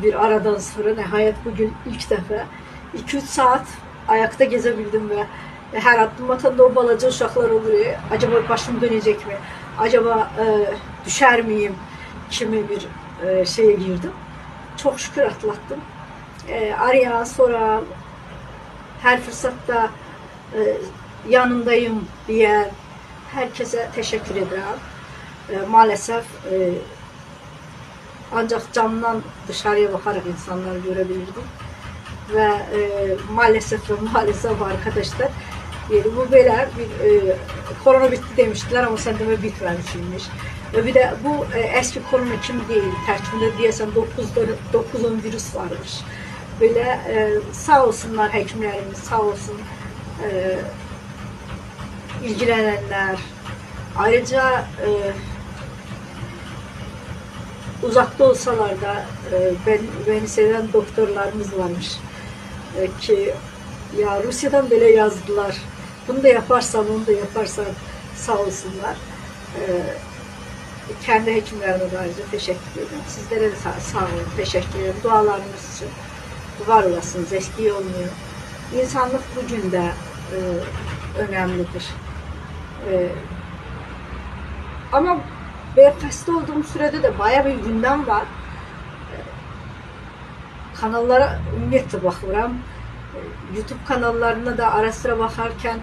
bir aradan sonra nihayet bugün ilk defa 2-3 saat ayakta gezebildim ve her adım atanda o balaca uşaklar oluyor. Acaba başım dönecek mi? Acaba düşer miyim? Kimi bir şeye girdim. Çok şükür atlattım. Arayan, soran, her fırsatta yanındayım diyen herkese teşekkür ederim. Maalesef ancak camdan dışarıya bakarak insanları görebilirdim. Ve maalesef arkadaşlar bu böyle bir korona bitti demiştiler ama sen deme bitmemişmiş. Bir de bu eski korona kimi değil, tərkibində deyəsən 9-10 virüs varmış. Böyle sağ olsunlar hekimlerimiz, sağ olsun ilgilenenler. Ayrıca uzakta olsalar da beni seven doktorlarımız varmış. Ki ya Rusya'dan böyle yazdılar. Bunu da yaparsan, onu da yaparsan sağ olsunlar. Kendi hekimlerime de ayrıca teşekkür ederim. Sizlere de sağ olun, teşekkür ederim. Dualarınız için var olasınız, eski olmuyor. İnsanlık bugün de önemlidir. Ama ben hasta olduğum sürede de bayağı bir gündem var. Kanallara ümumiyyətlə baxıram. YouTube kanallarına da ara sıra bakarken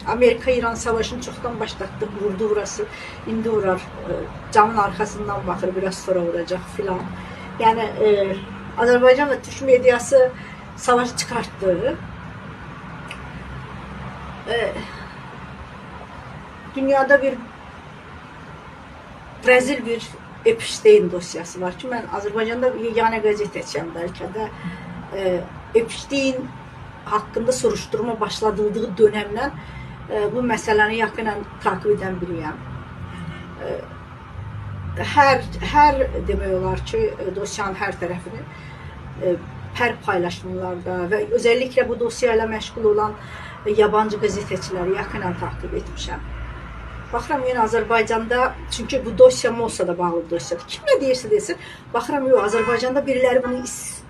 Amerika-İran savaşını çoktan başlattı, vurdu burası, indi vurar, camın arkasından bakır, biraz sonra vuracak filan. Yani Azerbaycan ve Türk medyası savaşı çıkarttı. Dünyada bir rezil bir Epstein dosyası var ki ben Azerbaycan'da yegane gazeteciyim belki de Epstein hakkında soruşturma başladığı dönemden bu meseləni yakından takip eden biriyim. Her demək olar ki dosyanın her tarafını her paylaşımlarda ve özellikle bu dosyayla meşgul olan yabancı gazetecileri yakından takip etmişim. Baxıram yine Azerbaycan'da, çünkü bu dosya Mossad'a bağlı dosyadır. Kim ne deyirsə desin, baxıram yok Azerbaycan'da birileri bunu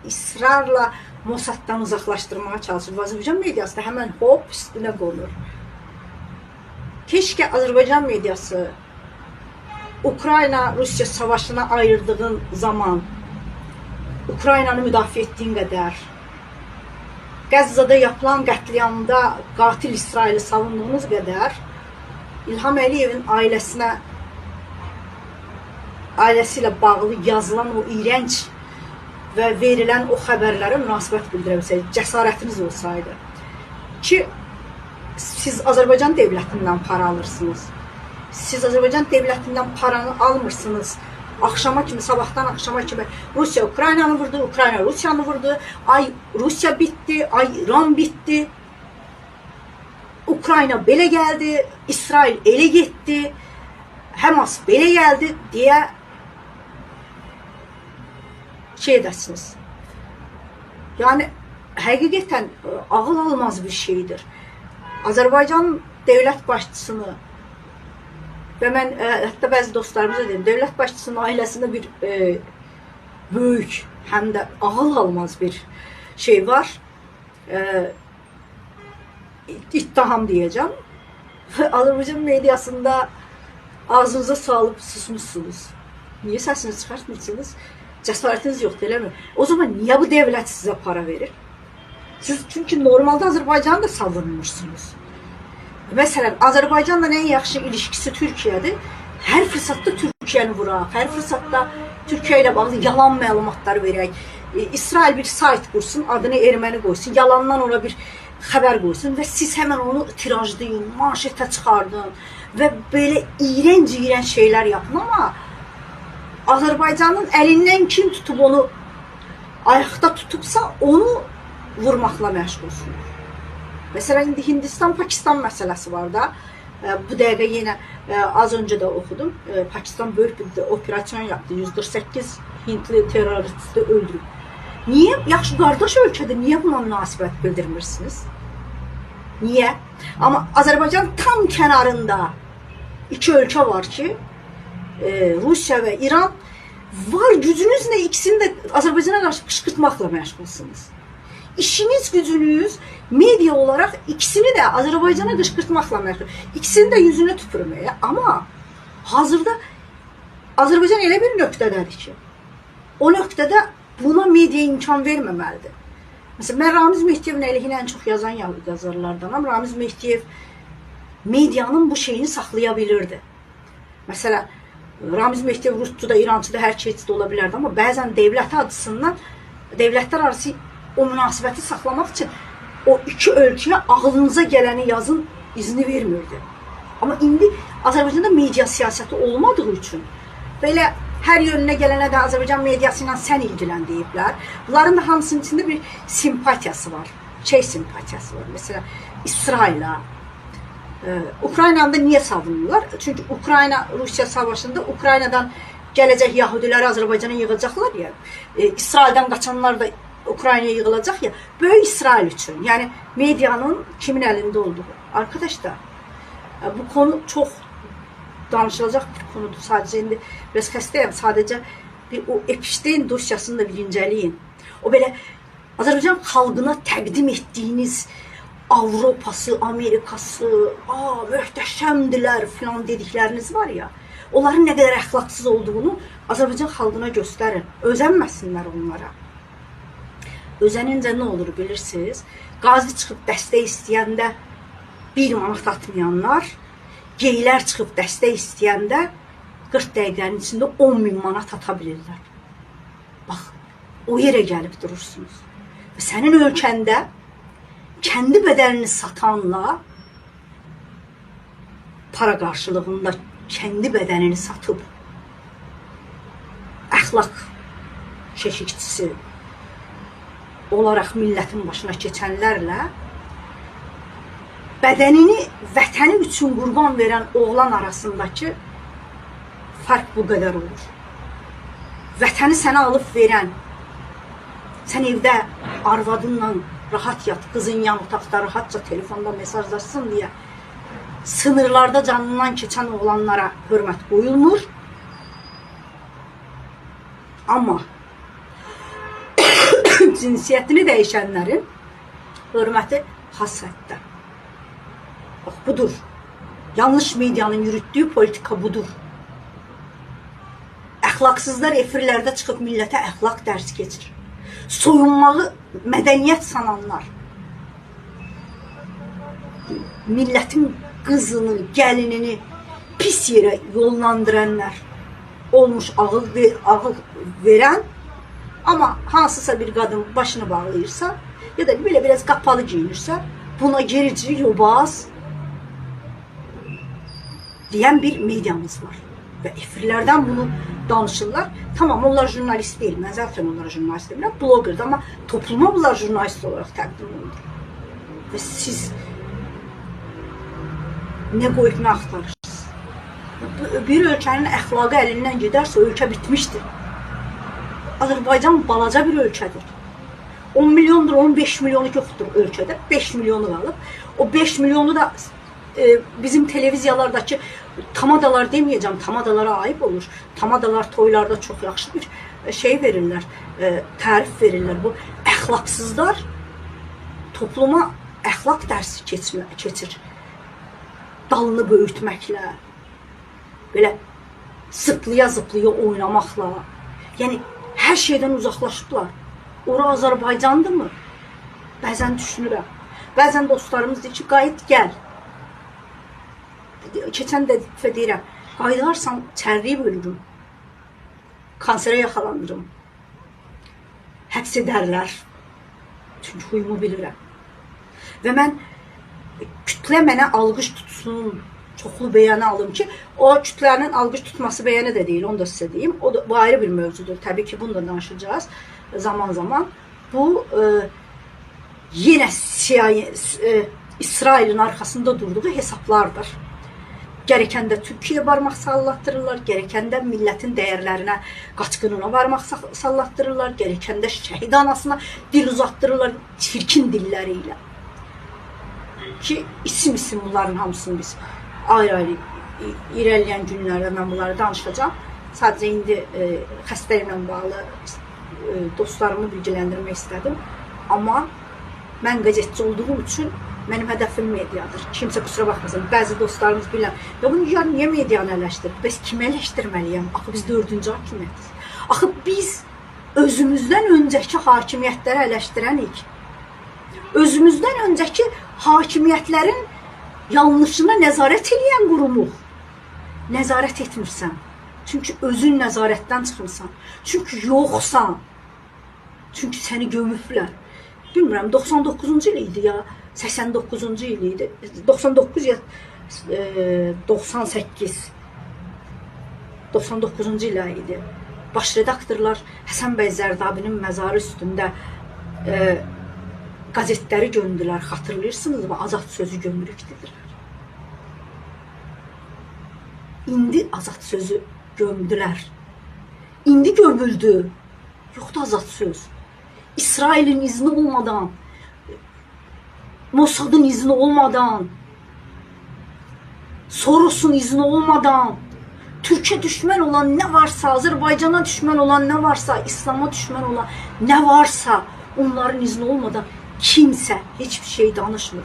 ısrarla Mossad'dan uzaklaştırmaya çalışır. Azerbaycan medyası da hemen hop üstüne konur. Keşke Azerbaycan medyası Ukrayna-Rusya savaşına ayırdığın zaman Ukrayna'nı müdafiə etdiğin kadar Qəzzada yapılan qətliamda qatil İsrail'i savunduğunuz kadar İlham Əliyevin ailesiyle bağlı yazılan o iğrenç ve verilen o haberlere münasibət bildirəbilsəydiniz, cəsarətiniz olsaydı. Ki siz Azerbaycan devletinden para alırsınız. Siz Azerbaycan devletinden paranı almırsınız. Akşama kimi, sabahtan akşama kimi Rusya Ukrayna'nı vurdu, Ukrayna Rusya'nı vurdu. Ay Rusya bitti, ay İran bitti. Ukrayna belə geldi, İsrail ele gitti, Hamas belə geldi diye şey edəsiniz. Yani həqiqətən ağıl almaz bir şeydir. Azerbaycan devlet başçısını ve ben hatta bazı dostlarımıza dedim, devlet başçısının ailesinde bir büyük hem de ağıl almaz bir şey var. İttiham diyeceğim. Azerbaycan medyasında ağzınıza sağlıp susmuşsunuz. Niye sesini çıkartmıyorsunuz? Cesaretiniz yok değil mi? O zaman niye bu devlet size para verir? Siz çünkü normalde Azerbaycan'ı da savunmuşsunuz. Mesela Azerbaycan'la en yaxşı ilişkisi Türkiye'dir. Her fırsatta Türkiye'ni vurar. Her fırsatta Türkiye ile bağlı yalan məlumatları verək. İsrail bir sayt kursun, adını Ermeni koysun, yalandan ona bir haber koysun ve siz hemen onu tirajlayın, manşete çıkardın ve böyle iğrenç şeyler yapın ama Azerbaycan'ın elinden kim tutup onu ayakta tutupsa onu vurmakla meşgulsunuz. Mesela indi Hindistan-Pakistan meselesi var da bu dəqiqə yine az önce de okudum. Pakistan böyük bir operasyon yaptı. 148 Hintli teröristi öldürüp. Niye? Yaxşı qardaş ölkədir. Niye buna münasibət bildirmirsiniz? Niye? Ama Azerbaycan tam kenarında iki ülke var ki Rusya ve İran var gücünüzlə ikisini də Azərbaycana qarşı qışqırtmaqla məşğulsunuz. İşiniz, gücünüz media olaraq ikisini də Azərbaycana qışqırtmaqla məşğul. İkisini də yüzünə tüpürməyə. Amma hazırda Azərbaycan elə bir nöqtədədir ki, o nöqtədə buna media imkan verməməlidir. Məsələn, mən Ramiz Mehdiyevin əleyhinə ən çox yazan yazarlardanam. Ramiz Mehdiyev medianın bu şeyini saxlaya bilirdi. Məsələn, Ramiz Mehdiyev Rusçu da, İrancı da, hər şeysi də ola bilərdi. Amma bəzən dövlət açısından, dövlətlər arası o münasibəti saxlamaq üçün o iki ölkəyə ağlınıza gələni yazın izni vermirdi. Amma indi Azərbaycanda media siyasəti olmadığı üçün belə hər yönünə gələnə də Azərbaycan mediası ilə sən ilgilən deyiblər. Bunların da hamısının içində bir simpatiyası var. Simpatiyası var. Məsələn, İsrail'a, Ukrayna'da niyə savunurlar? Çünki Ukrayna-Rusiya savaşında Ukraynadan gələcək Yahudiləri Azərbaycana yığacaqlar ya. İsraildən qaçanlar da Ukraynaya yığılacaq ya. Böyük İsrail üçün. Yəni medianın kimin əlində olduğu. Arkadaşlar, bu konu çox danışılacaq bir konudur. Sadəcə indi biraz xəstəyəm. Sadəcə bir o Epstein dosyasını da bir incələyin. O belə Azərbaycan xalqına təqdim etdiyiniz Avropası, Amerikası, möhtəşəmdilər filan dedikləriniz var ya, onların nə qədər əxlaqsız olduğunu Azərbaycan xalqına göstərin. Özənməsinlər onlara. Özənincə nə olur bilirsiniz? Qazi çıxıb dəstək istəyəndə 1 manat atmayanlar, geylər çıxıb dəstək istəyəndə 40 dəqiqənin içində 10.000 manat ata bilirlər. Bax, o yerə gəlib durursunuz. Və sənin ölkəndə kendi bedelini satanla para karşılığında kendi bedenini satıp əxlaq keşikçisi olarak milletin başına keçənlərlə bedenini vətəni üçün qurban veren oğlan arasındaki fark bu kadar olur. Vətəni sənə alıb verən, sən evdə arvadınla rahat yat, kızın yan otaqda rahatça telefonda mesajlaşsın diye sınırlarda canından keçən oğlanlara hörmət qoyulmur. Amma cinsiyyətini dəyişənlərin hörməti hasrətdə. Bax, budur. Yanlış medianın yürütdüyü politika budur. Əxlaqsızlar efirlərdə çıxıb millətə əxlaq dərsi keçir. Soyunmağı mədəniyyət sananlar, milletin qızını, gəlinini pis yerə yollandıranlar olmuş, ağıl verən, amma hansısa bir qadın başını bağlayırsa ya da belə biraz qapalı giyinirsə buna gerici, yobaz deyən bir mediamız var. Və efirlərdən bunu danışırlar. Tamam, onlar jurnalist değil. Ben zaten onlara jurnalist değilim. Blogger, ama topluma bunlar jurnalist olarak təqdim olunur. Ve siz ne qoyub nə axtarırsınız? Bir ölkənin əxlaqı əlindən gedərsə ölkə bitmişdir. Azərbaycan balaca bir ölkədir. 10 milyondur, 15 milyonu yoxdur ölkədə. 5 milyonu qalıb. O 5 milyonu da bizim televiziyalardaki tamadalar deməyəcəm, tamadalara ayıb olur. Tamadalar toylarda çox yaxşı bir şey verirlər, tərif verirlər. Bu əxlaqsızlar topluma əxlaq dərsi keçir. Dalını böyütməklə, belə zıplaya oynamaqla. Yəni, hər şeydən uzaqlaşıblar. Ora Azərbaycandırmı? Bəzən düşünürəm. Bəzən dostlarımız deyir ki, qayıt gəl. Keçən dəfə deyirəm, qayıdarsam çərliyib ölürüm, kansere yaxalanırım, həbs edərlər, çünki huyumu bilirəm. Və mən kütlə mənə alqış tutsun, çoxlu bəyanı alım ki, o kütlənin alqış tutması bəyanı da deyil, onu da sizə deyim. Bu ayrı bir mövzudur, təbii ki, bunu da danışacağız zaman zaman. Bu yenə İsrailin arkasında durduğu hesaplardır. Gerəkəndə Türkiyə barmaq sallatdırırlar, gerəkəndə millətin dəyərlərinə, qaçqınına barmaq sallatdırırlar, gerəkəndə şəhid anasına dil uzatdırırlar çirkin dilləri ilə. Ki, isim bunların hamısını biz ayrı-ayrı irəliyən günlərdə mən bunları danışacağım. Sadəcə indi xəstəliklə bağlı dostlarımı bilgiləndirmək istədim. Amma mən qəzetçi olduğum üçün mənim hədəfim mediadır. Kimsə kusura baxmasın. Bəzi dostlarımız bilirlər. Ya bunu niyə medianı eleştirir? Bəs kimi eleştirməliyəm? Axı biz 4-cü hakimiyyətiz. Axı biz özümüzdən öncəki hakimiyyətləri eleştirənik. Özümüzdən öncəki hakimiyyətlərin yanlışına nəzarət edən qurumuq. Nəzarət etmirsən. Çünki özün nəzarətdən çıxmırsan. Çünki yoxsan. Çünki səni gömüblər. Bilmirəm, 99-cu il idi ya, 89-cu il idi. 99 ya 98. 99-cu il idi. Baş redaktorlar Həsən bəy Zərdabinin məzarı üstündə qazetləri gömdülər. Xatırlayırsınız mı? Azad sözü gömürük dedilər. İndi azad sözü gömdülər. İndi gömüldü. Yoxdur azad söz. İsrail'in izni olmadan, Mossad'ın izni olmadan, Soros'un izni olmadan, Türkiye düşman olan ne varsa, Azerbaycan'a düşman olan ne varsa, İslam'a düşman olan ne varsa, onların izni olmadan kimse hiçbir şey danışmır.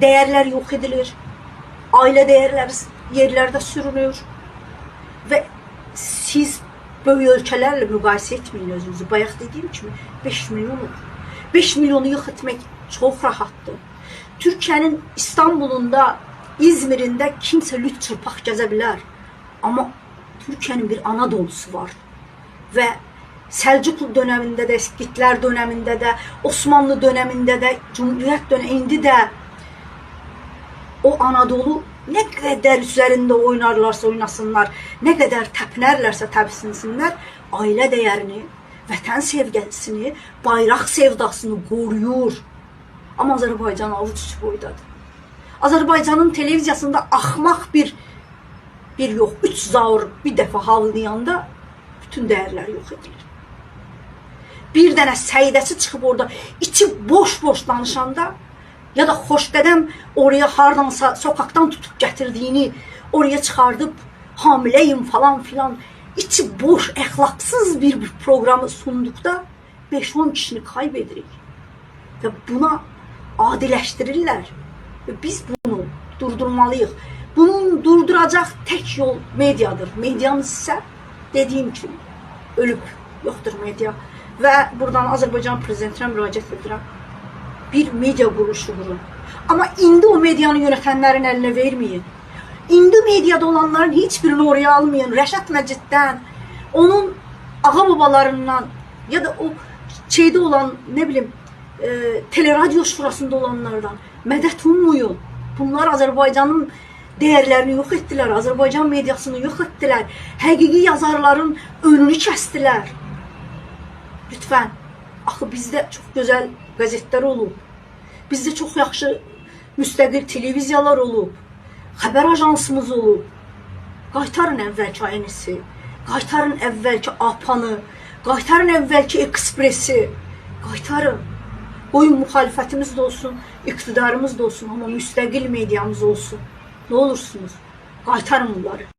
Değerler yok edilir. Aile değerleri yerlerde sürünür. Ve siz böyle ölkələrlə müqayisə etmeyin özünüzü. Bayaq dediyim kimi 5 milyon olur. 5 milyonu yox etmək çox rahatdır. Türkiye'nin İstanbul'unda, İzmir'inde kimse lüt çırpaq gəzə bilər. Ama Türkiye'nin bir Anadolusu var. Ve Selçuklu döneminde de, Hitler döneminde de, Osmanlı döneminde de, Cumhuriyet döneminde de o Anadolu ne kadar üzerinde oynarlarsa oynasınlar, ne kadar təpinərlərsə təpsinsinlər, ailə dəyərini, vətən sevgisini, bayraq sevdasını qoruyur. Ama Azərbaycan avuç içi boydadır. Azərbaycanın televiziyasında axmaq bir yox, 3 zaur bir dəfə havlayanda bütün dəyərlər yox edilir. Bir dənə səyidəsi çıxıb orada içi boş-boş danışanda ya da xoşdədəm oraya hardansa sokaktan tutup gətirdiyini oraya çıxardıb hamileyim falan filan içi boş, əxlaqsız bir programı sunduqda 5-10 kişini kaybedirik. Və buna adiləşdirirlər. Və biz bunu durdurmalıyıq. Bunun durduracaq tek yol mediadır. Mediamız ise dediğim gibi ölüb, yoxdur media. Və buradan Azərbaycan prezidentinə müraciət edirəm. Bir media quruluşu qurun. Amma indi o medianı yönetənlərin əlinə verməyin. İndi mediada olanların hiçbirini oraya almayın. Rəşad Məciddən, onun ağa babalarından ya da o şeydə olan, ne bileyim, teleradyo şurasında olanlardan mədət ummayın. Bunlar Azərbaycanın değerlerini yok ettiler. Azərbaycan medyasını yok ettiler. Həqiqi yazarların önünü kəsdilər. Lütfen. Axı bizde çok güzel gazetler olub. Bizde çok yaxşı müstəqil televiziyalar olub. Xəbər ajansımız olub. Qaytarın əvvəlki aynisi. Qaytarın əvvəlki APANı. Qaytarın əvvəlki Ekspresi. Qaytarın. Qoyun müxalifətimiz de olsun, iktidarımız da olsun, ama müstəqil medyamız olsun. Ne olursunuz? Qaytarın bunları.